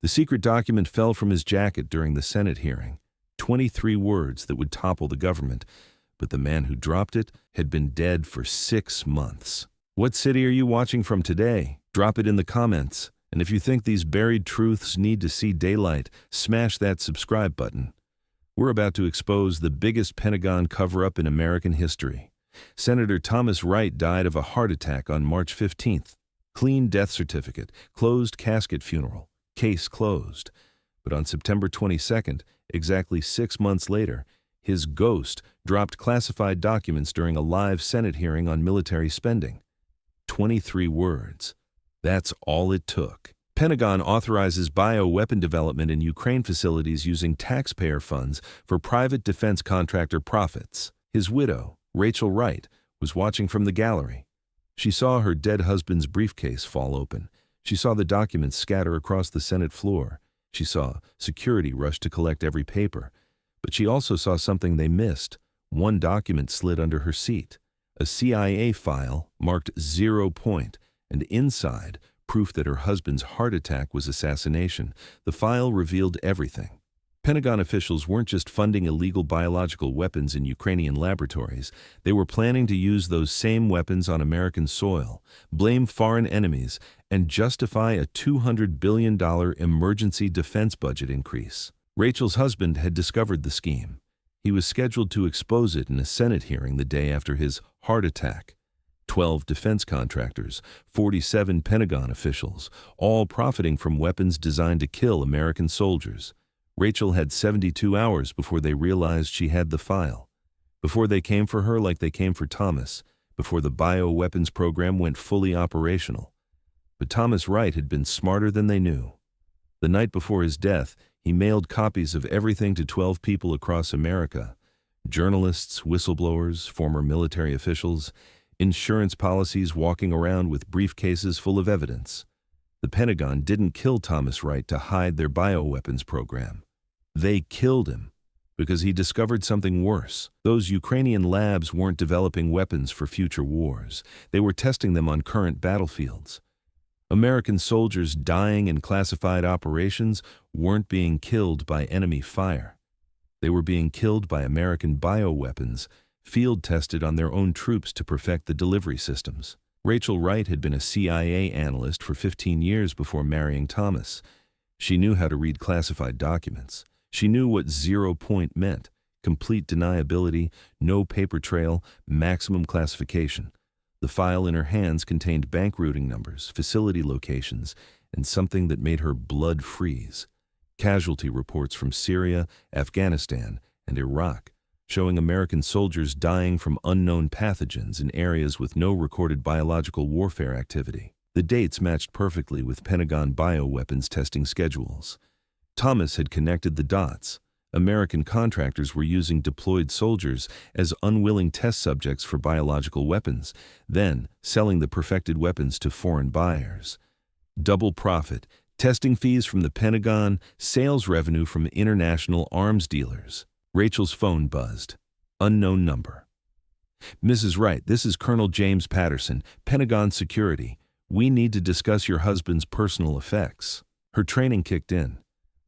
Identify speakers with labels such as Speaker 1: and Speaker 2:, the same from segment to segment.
Speaker 1: The secret document fell from his jacket during the Senate hearing. 23 words that would topple the government, but the man who dropped it had been dead for 6 months. What city are you watching from today? Drop it in the comments. And if you think these buried truths need to see daylight, smash that subscribe button. We're about to expose the biggest Pentagon cover-up in American history. Senator Thomas Wright died of a heart attack on March 15th. Clean death certificate, closed casket funeral, case closed. But on September 22nd, exactly 6 months later, his ghost dropped classified documents during a live Senate hearing on military spending. 23 words. That's all it took. Pentagon authorizes bioweapon development in Ukraine facilities using taxpayer funds for private defense contractor profits. His widow, Rachel Wright, was watching from the gallery. She saw her dead husband's briefcase fall open. She saw the documents scatter across the Senate floor. She saw security rush to collect every paper. But she also saw something they missed. One document slid under her seat. A CIA file marked 0 point, and inside, proof that her husband's heart attack was assassination. The file revealed everything. Pentagon officials weren't just funding illegal biological weapons in Ukrainian laboratories. They were planning to use those same weapons on American soil, blame foreign enemies, and justify a $200 billion emergency defense budget increase. Rachel's husband had discovered the scheme. He was scheduled to expose it in a Senate hearing the day after his heart attack. 12 defense contractors, 47 Pentagon officials, all profiting from weapons designed to kill American soldiers. Rachel had 72 hours before they realized she had the file. Before they came for her like they came for Thomas. Before the bioweapons program went fully operational. But Thomas Wright had been smarter than they knew. The night before his death, he mailed copies of everything to 12 people across America. Journalists, whistleblowers, former military officials, insurance policies walking around with briefcases full of evidence. The Pentagon didn't kill Thomas Wright to hide their bioweapons program. They killed him because he discovered something worse. Those Ukrainian labs weren't developing weapons for future wars. They were testing them on current battlefields. American soldiers dying in classified operations weren't being killed by enemy fire. They were being killed by American bioweapons, field-tested on their own troops to perfect the delivery systems. Rachel Wright had been a CIA analyst for 15 years before marrying Thomas. She knew how to read classified documents. She knew what 0 point meant: complete deniability, no paper trail, maximum classification. The file in her hands contained bank routing numbers, facility locations, and something that made her blood freeze. Casualty reports from Syria, Afghanistan, and Iraq, showing American soldiers dying from unknown pathogens in areas with no recorded biological warfare activity. The dates matched perfectly with Pentagon bioweapons testing schedules. Thomas had connected the dots. American contractors were using deployed soldiers as unwilling test subjects for biological weapons, then selling the perfected weapons to foreign buyers. Double profit, testing fees from the Pentagon, sales revenue from international arms dealers. Rachel's phone buzzed. Unknown number. Mrs. Wright, this is Colonel James Patterson, Pentagon Security. We need to discuss your husband's personal effects. Her training kicked in.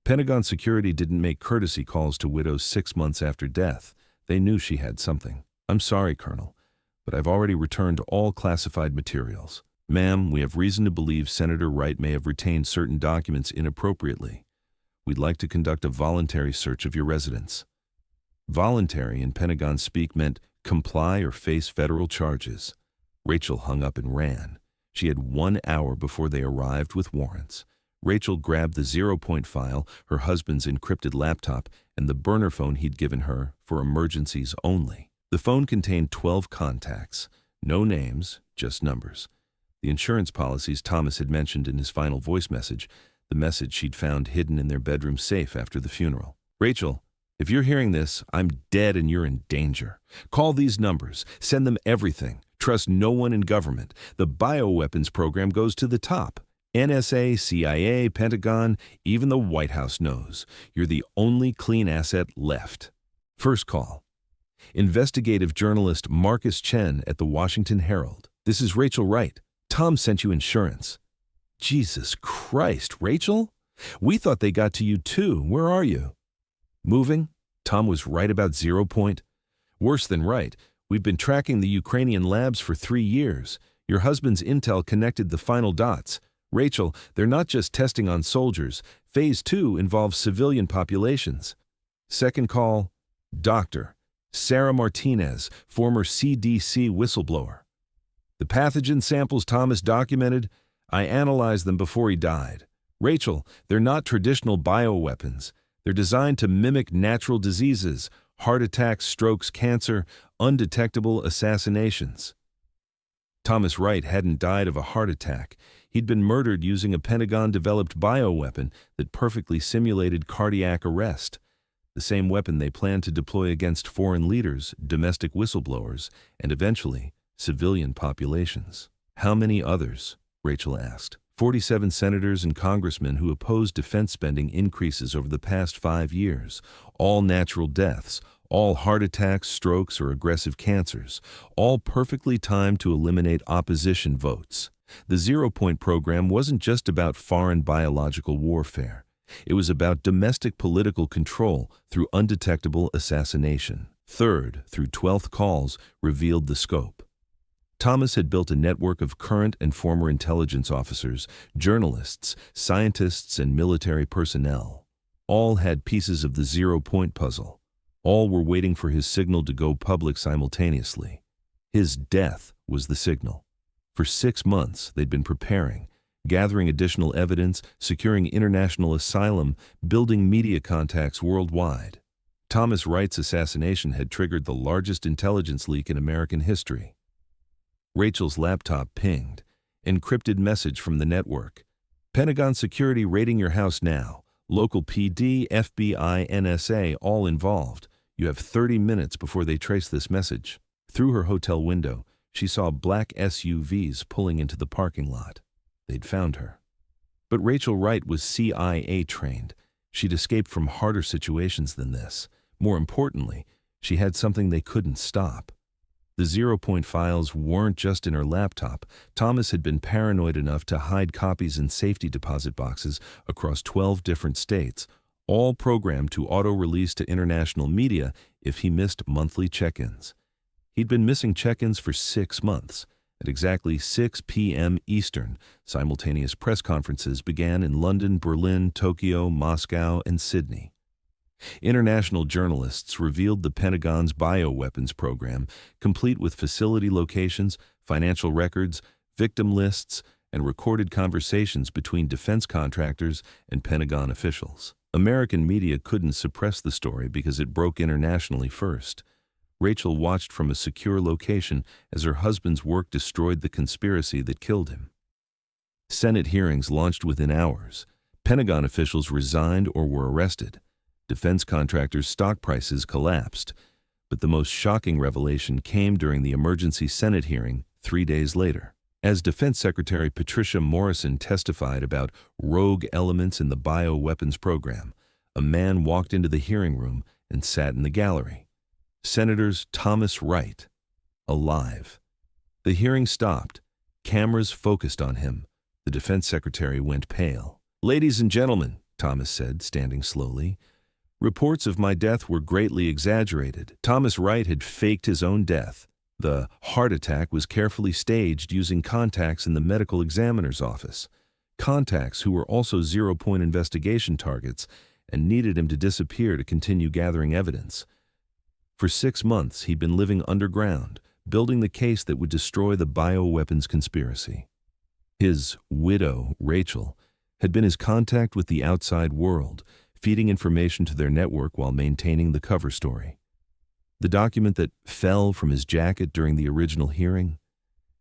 Speaker 1: Pentagon Security didn't make courtesy calls to widows 6 months after death. They knew she had something. I'm sorry, Colonel, but I've already returned all classified materials. Ma'am, we have reason to believe Senator Wright may have retained certain documents inappropriately. We'd like to conduct a voluntary search of your residence. Voluntary in Pentagon speak meant comply or face federal charges. Rachel hung up and ran. She had 1 hour before they arrived with warrants. Rachel grabbed the 0 point file, her husband's encrypted laptop, and the burner phone he'd given her for emergencies only. The phone contained 12 contacts. No names, just numbers. The insurance policies Thomas had mentioned in his final voice message, the message she'd found hidden in their bedroom safe after the funeral. Rachel, if you're hearing this, I'm dead and you're in danger. Call these numbers. Send them everything. Trust no one in government. The bioweapons program goes to the top. NSA, CIA, Pentagon, even the White House knows. You're the only clean asset left. First call. Investigative journalist Marcus Chen at the Washington Herald. This is Rachel Wright. Tom sent you insurance. Jesus Christ, Rachel? We thought they got to you too. Where are you? Moving? Tom was right about 0 point. Worse than right. We've been tracking the Ukrainian labs for 3 years. Your husband's intel connected the final dots. Rachel, they're not just testing on soldiers. Phase 2 involves civilian populations. Second call, Dr. Sarah Martinez, former CDC whistleblower. The pathogen samples Thomas documented, I analyzed them before he died. Rachel, they're not traditional bioweapons. They're designed to mimic natural diseases, heart attacks, strokes, cancer, undetectable assassinations. Thomas Wright hadn't died of a heart attack. He'd been murdered using a Pentagon-developed bioweapon that perfectly simulated cardiac arrest, the same weapon they planned to deploy against foreign leaders, domestic whistleblowers, and eventually, civilian populations. How many others? Rachel asked. 47 senators and congressmen who opposed defense spending increases over the past 5 years, all natural deaths, all heart attacks, strokes, or aggressive cancers, all perfectly timed to eliminate opposition votes. The 0 Point program wasn't just about foreign biological warfare. It was about domestic political control through undetectable assassination. Third, through 12th calls, revealed the scope. Thomas had built a network of current and former intelligence officers, journalists, scientists, and military personnel. All had pieces of the 0 Point puzzle. All were waiting for his signal to go public simultaneously. His death was the signal. For 6 months, they'd been preparing, gathering additional evidence, securing international asylum, building media contacts worldwide. Thomas Wright's assassination had triggered the largest intelligence leak in American history. Rachel's laptop pinged. Encrypted message from the network. Pentagon security raiding your house now. Local PD, FBI, NSA, all involved. You have 30 minutes before they trace this message. Through her hotel window, she saw black SUVs pulling into the parking lot. They'd found her. But Rachel Wright was CIA trained. She'd escaped from harder situations than this. More importantly, she had something they couldn't stop. The 0 Point files weren't just in her laptop. Thomas had been paranoid enough to hide copies in safety deposit boxes across 12 different states, all programmed to auto-release to international media if he missed monthly check-ins. He'd been missing check-ins for 6 months. At exactly 6 p.m. Eastern, simultaneous press conferences began in London, Berlin, Tokyo, Moscow, and Sydney. International journalists revealed the Pentagon's bioweapons program, complete with facility locations, financial records, victim lists, and recorded conversations between defense contractors and Pentagon officials. American media couldn't suppress the story because it broke internationally first. Rachel watched from a secure location as her husband's work destroyed the conspiracy that killed him. Senate hearings launched within hours. Pentagon officials resigned or were arrested. Defense contractors' stock prices collapsed. But the most shocking revelation came during the emergency Senate hearing 3 days later. As Defense Secretary Patricia Morrison testified about rogue elements in the bioweapons program, a man walked into the hearing room and sat in the gallery. Senators Thomas Wright, alive. The hearing stopped. Cameras focused on him. The Defense Secretary went pale. "Ladies and gentlemen," Thomas said, standing slowly, "reports of my death were greatly exaggerated. Thomas Wright had faked his own death. The heart attack was carefully staged using contacts in the medical examiner's office, contacts who were also 0 Point investigation targets and needed him to disappear to continue gathering evidence. For 6 months, he'd been living underground, building the case that would destroy the bioweapons conspiracy. His widow, Rachel, had been his contact with the outside world, feeding information to their network while maintaining the cover story. The document that fell from his jacket during the original hearing,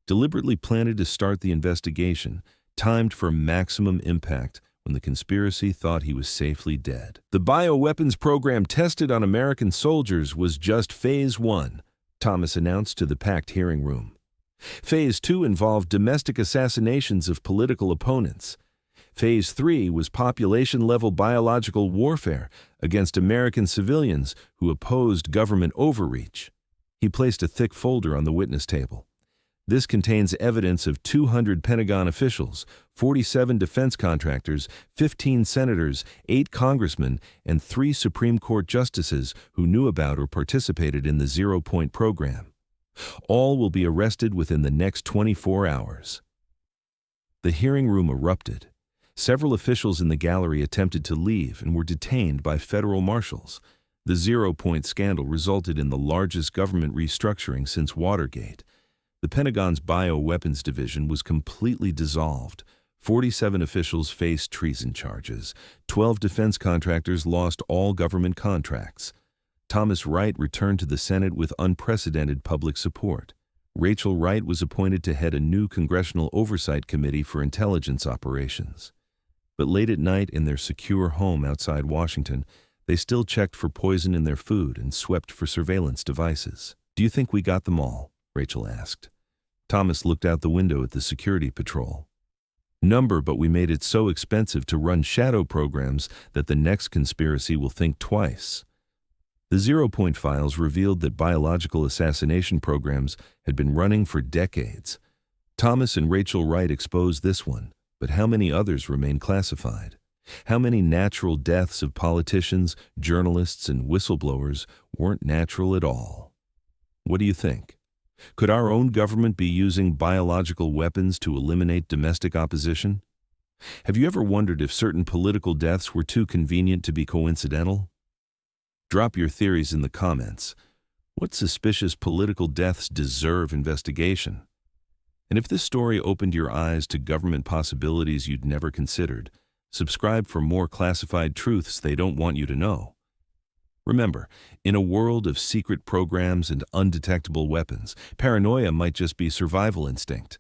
Speaker 1: deliberately planted to start the investigation, timed for maximum impact when the conspiracy thought he was safely dead. The bioweapons program tested on American soldiers was just Phase 1, Thomas announced to the packed hearing room. Phase 2 involved domestic assassinations of political opponents. Phase 3 was population-level biological warfare against American civilians who opposed government overreach. He placed a thick folder on the witness table. This contains evidence of 200 Pentagon officials, 47 defense contractors, 15 senators, 8 congressmen, and 3 Supreme Court justices who knew about or participated in the zero-point program. All will be arrested within the next 24 hours. The hearing room erupted. Several officials in the gallery attempted to leave and were detained by federal marshals. The zero-point scandal resulted in the largest government restructuring since Watergate. The Pentagon's bioweapons division was completely dissolved. 47 officials faced treason charges. 12 defense contractors lost all government contracts. Thomas Wright returned to the Senate with unprecedented public support. Rachel Wright was appointed to head a new Congressional Oversight Committee for Intelligence Operations. But late at night in their secure home outside Washington, they still checked for poison in their food and swept for surveillance devices. "Do you think we got them all?" Rachel asked. Thomas looked out the window at the security patrol. "Number, but we made it so expensive to run shadow programs that the next conspiracy will think twice." The zero-point files revealed that biological assassination programs had been running for decades. Thomas and Rachel Wright exposed this one, but how many others remain classified? How many natural deaths of politicians, journalists, and whistleblowers weren't natural at all? What do you think? Could our own government be using biological weapons to eliminate domestic opposition? Have you ever wondered if certain political deaths were too convenient to be coincidental? Drop your theories in the comments. What suspicious political deaths deserve investigation? And if this story opened your eyes to government possibilities you'd never considered, subscribe for more classified truths they don't want you to know. Remember, in a world of secret programs and undetectable weapons, paranoia might just be survival instinct.